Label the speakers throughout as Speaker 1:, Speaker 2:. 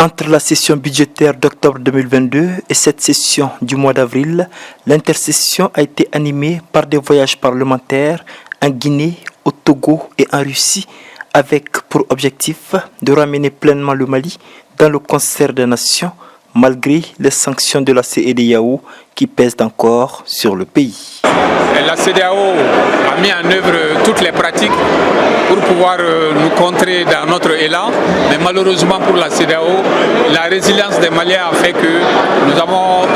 Speaker 1: Entre la session budgétaire d'octobre 2022 et cette session du mois d'avril, l'intersession a été animée par des voyages parlementaires en Guinée, au Togo et en Russie, avec pour objectif de ramener pleinement le Mali dans le concert des nations, malgré les sanctions de la CEDEAO qui pèsent encore sur le pays.
Speaker 2: La CEDEAO a mis en œuvre toutes les pratiques pour pouvoir nous contrer dans notre élan, mais malheureusement pour la CEDEAO, la résilience des Maliens a fait que nous avons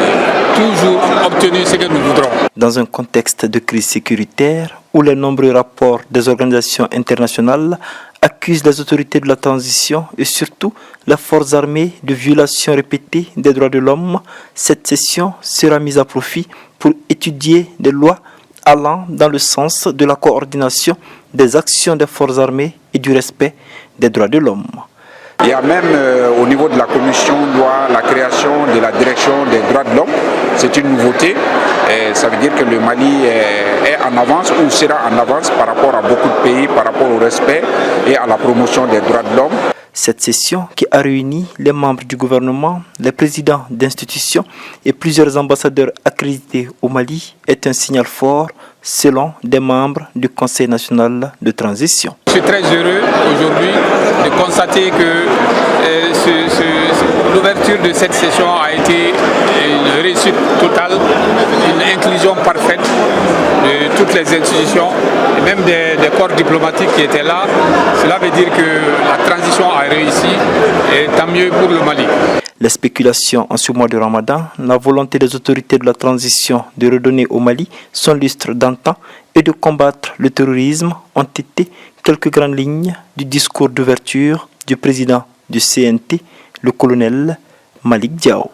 Speaker 2: toujours obtenu ce que nous voudrons.
Speaker 1: Dans un contexte de crise sécuritaire où les nombreux rapports des organisations internationales accusent les autorités de la transition et surtout les forces armées de violations répétées des droits de l'homme, cette session sera mise à profit pour étudier des lois allant dans le sens de la coordination des actions des forces armées et du respect des droits de l'homme.
Speaker 3: Il y a même au niveau de la commission loi la création de la direction des droits de l'homme. C'est une nouveauté. Et ça veut dire que le Mali est en avance ou sera en avance par rapport à beaucoup de pays, par rapport au respect et à la promotion des droits de l'homme.
Speaker 1: Cette session qui a réuni les membres du gouvernement, les présidents d'institutions et plusieurs ambassadeurs accrédités au Mali est un signal fort selon des membres du Conseil national de transition.
Speaker 2: Je suis très heureux aujourd'hui de constater que l'ouverture de cette session a été une réussite totale, une inclusion parfaite de toutes les institutions et même des corps diplomatiques qui étaient là. Cela veut dire que la transition a réussi et tant mieux pour le Mali.
Speaker 1: Les spéculations en ce mois de Ramadan, la volonté des autorités de la transition de redonner au Mali son lustre d'antan et de combattre le terrorisme ont été quelques grandes lignes du discours d'ouverture du président du CNT, le colonel Malick Diao.